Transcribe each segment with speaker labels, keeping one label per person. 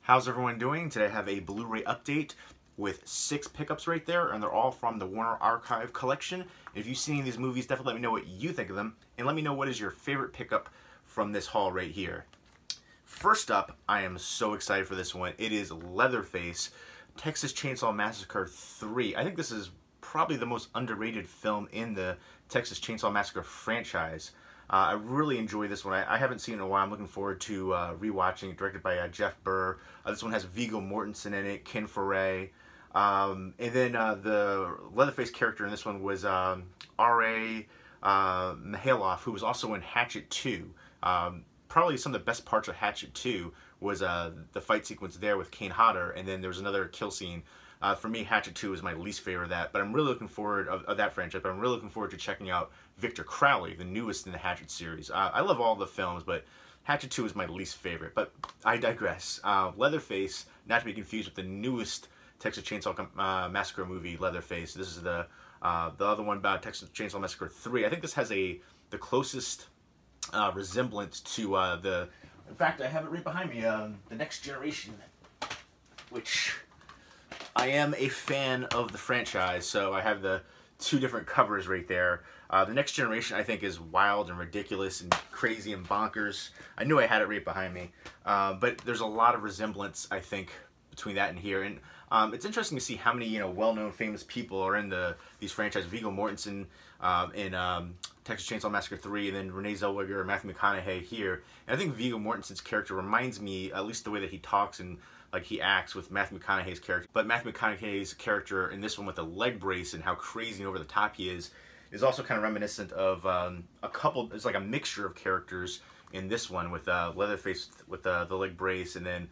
Speaker 1: How's everyone doing? Today I have a Blu-ray update with 6 pickups right there, and they're all from the Warner Archive collection. If you've seen these movies, definitely let me know what you think of them, and let me know what is your favorite pickup from this haul right here. First up, I am so excited for this one. It is Leatherface, Texas Chainsaw Massacre 3. I think this is probably the most underrated film in the Texas Chainsaw Massacre franchise. I really enjoy this one. I haven't seen it in a while. I'm looking forward to rewatching it. Directed by Jeff Burr. This one has Viggo Mortensen in it, Ken Foree. And then the Leatherface character in this one was R.A. Mihailoff, who was also in Hatchet 2. Probably some of the best parts of Hatchet 2 was the fight sequence there with Kane Hodder, and then there was another kill scene. For me, Hatchet 2 is my least favorite of that, but I'm really looking forward of that franchise. But I'm really looking forward to checking out Victor Crowley, the newest in the Hatchet series. I love all the films, but Hatchet 2 is my least favorite. But I digress. Leatherface, not to be confused with the newest Texas Chainsaw Massacre movie, Leatherface. This is the other one about Texas Chainsaw Massacre 3. I think this has the closest resemblance to the. In fact, I have it right behind me. The Next Generation, which I am a fan of the franchise, so I have the 2 different covers right there. The Next Generation, I think, is wild and ridiculous and crazy and bonkers. I knew I had it right behind me, but there's a lot of resemblance, I think, between that and here. And it's interesting to see how many well-known, famous people are in these franchises. Viggo Mortensen in Texas Chainsaw Massacre 3, and then Renee Zellweger and Matthew McConaughey here. And I think Viggo Mortensen's character reminds me, at least the way that he talks and like he acts, with Matthew McConaughey's character. But Matthew McConaughey's character in this one with the leg brace and how crazy and over the top he is also kind of reminiscent of a couple. It's like a mixture of characters in this one with Leatherface with the leg brace, and then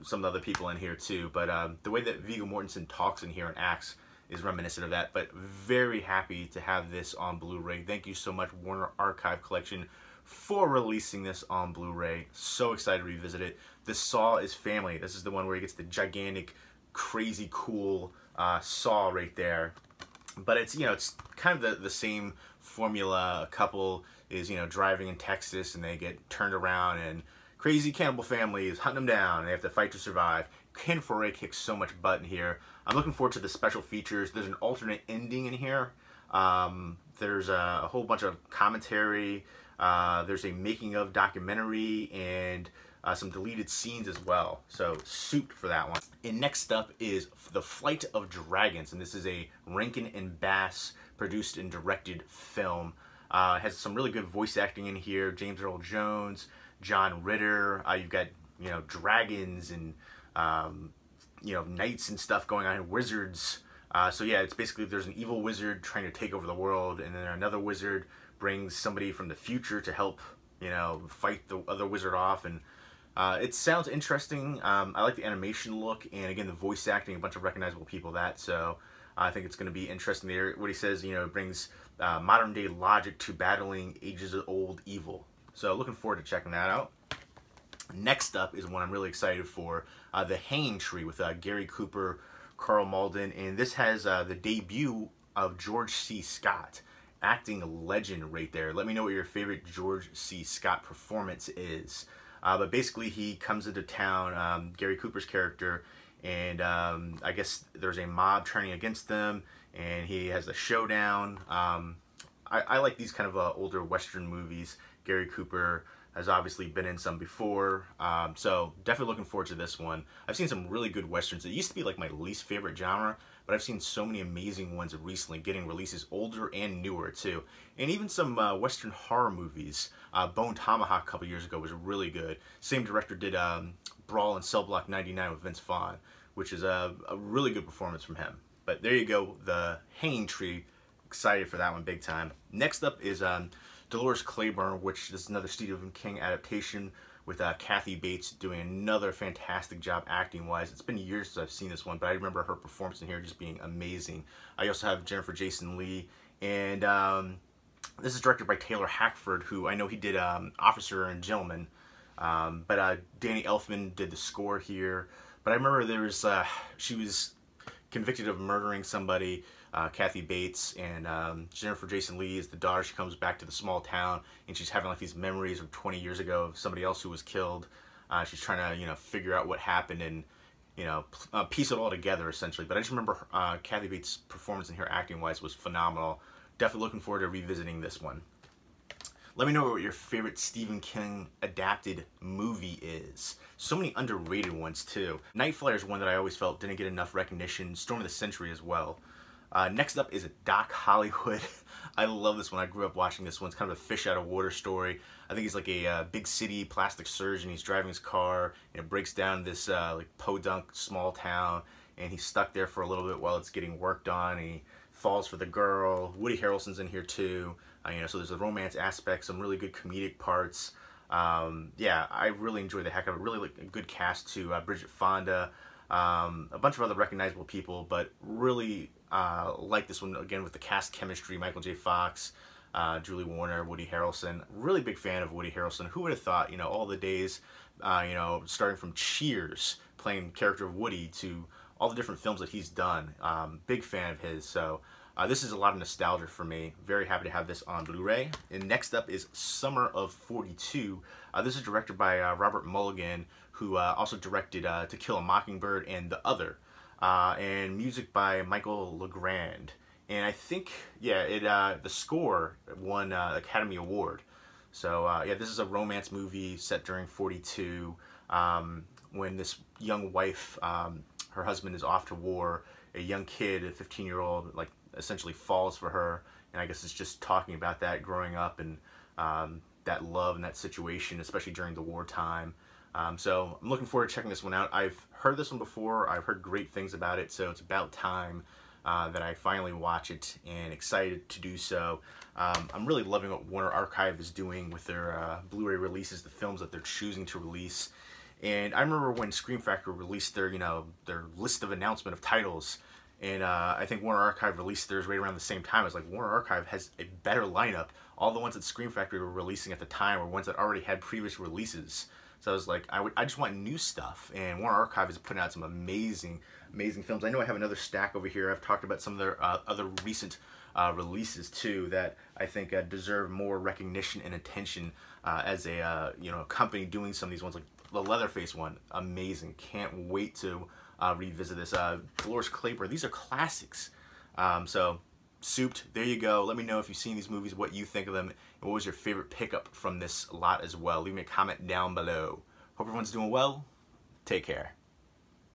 Speaker 1: some of the other people in here too. But the way that Viggo Mortensen talks in here and acts is reminiscent of that. But very happy to have this on Blu-ray. Thank you so much, Warner Archive Collection, for releasing this on Blu-ray. So excited to revisit it. The Saw is family. This is the one where he gets the gigantic, crazy, cool saw right there. But it's it's kind of the same formula. A couple is driving in Texas and they get turned around, and crazy cannibal family is hunting them down and they have to fight to survive. Ken Foree kicks so much butt in here. I'm looking forward to the special features. There's an alternate ending in here. There's a whole bunch of commentary. There's a making of documentary and some deleted scenes as well. So soup for that one. And next up is The Flight of Dragons, and this is a Rankin and Bass produced and directed film. It has some really good voice acting in here. James Earl Jones, John Ritter. You've got dragons and knights and stuff going on, wizards. So yeah, it's basically there's an evil wizard trying to take over the world, and then another wizard brings somebody from the future to help fight the other wizard off. And it sounds interesting. I like the animation look, and again the voice acting, a bunch of recognizable people. So I think it's going to be interesting there. What he says, brings modern day logic to battling ages old evil. So looking forward to checking that out. Next up is one I'm really excited for, The Hanging Tree, with Gary Cooper, Karl Malden, and this has the debut of George C. Scott, acting legend right there. Let me know what your favorite George C. Scott performance is. But basically he comes into town, Gary Cooper's character, and I guess there's a mob turning against them, and he has a showdown. I like these kind of older Western movies. Gary Cooper has obviously been in some before, so definitely looking forward to this one. I've seen some really good Westerns. It used to be like my least favorite genre, but I've seen so many amazing ones recently, getting releases older and newer too. And even some Western horror movies. Bone Tomahawk a couple years ago was really good. Same director did Brawl in Cell Block 99 with Vince Vaughn, which is a really good performance from him. But there you go, The Hanging Tree. Excited for that one big time. Next up is Dolores Claiborne, which is another Stephen King adaptation with Kathy Bates doing another fantastic job acting-wise. It's been years since I've seen this one, but I remember her performance in here just being amazing. I also have Jennifer Jason Leigh, and this is directed by Taylor Hackford, who I know he did Officer and Gentleman, but Danny Elfman did the score here. But I remember there was she was convicted of murdering somebody, Kathy Bates, and Jennifer Jason Leigh is the daughter. She comes back to the small town, and she's having like these memories of 20 years ago of somebody else who was killed. She's trying to, you know, figure out what happened and, you know, piece it all together essentially. But I just remember Kathy Bates' performance in here acting-wise was phenomenal. Definitely looking forward to revisiting this one. Let me know what your favorite Stephen King adapted movie is. So many underrated ones too. Night Flyer is one that I always felt didn't get enough recognition. Storm of the Century as well. Next up is Doc Hollywood. I love this one. I grew up watching this one. It's kind of a fish out of water story. I think he's like a big city plastic surgeon. He's driving his car and it breaks down this like podunk small town, and he's stuck there for a little bit while it's getting worked on. And he falls for the girl. Woody Harrelson's in here too. You know, so there's a romance aspect, some really good comedic parts. Yeah, I really enjoyed the heck of it. Really like a good cast too. Bridget Fonda, a bunch of other recognizable people, but really like this one again with the cast chemistry. Michael J. Fox, Julie Warner, Woody Harrelson. Really big fan of Woody Harrelson. Who would have thought? You know, all the days, you know, starting from Cheers, playing character of Woody, to all the different films that he's done. Big fan of his. So. This is a lot of nostalgia for me. Very happy to have this on Blu-ray. And next up is Summer of 42. This is directed by Robert Mulligan, who also directed To Kill a Mockingbird and The Other. And music by Michael Legrand. And I think, yeah, the score won Academy Award. So, yeah, this is a romance movie set during 42, when this young wife, her husband is off to war. A young kid, a 15-year-old, like, essentially falls for her, and I guess it's just talking about that growing up and that love and that situation, especially during the wartime. So I'm looking forward to checking this one out. I've heard this one before. I've heard great things about it, so it's about time that I finally watch it, and excited to do so. I'm really loving what Warner Archive is doing with their Blu-ray releases, the films that they're choosing to release. And I remember when Scream Factory released their, you know, their list of announcement of titles. And I think Warner Archive released theirs right around the same time. I was like, Warner Archive has a better lineup. All the ones that Scream Factory were releasing at the time were ones that already had previous releases. So I was like, I just want new stuff. And Warner Archive is putting out some amazing, amazing films. I know I have another stack over here. I've talked about some of their other recent releases too that I think deserve more recognition and attention as a you know, company doing some of these ones. Like the Leatherface one, amazing. Can't wait to revisit this. Dolores Claiborne, these are classics. So, Souped, there you go. Let me know if you've seen these movies, what you think of them, and what was your favorite pickup from this lot as well. Leave me a comment down below. Hope everyone's doing well. Take care.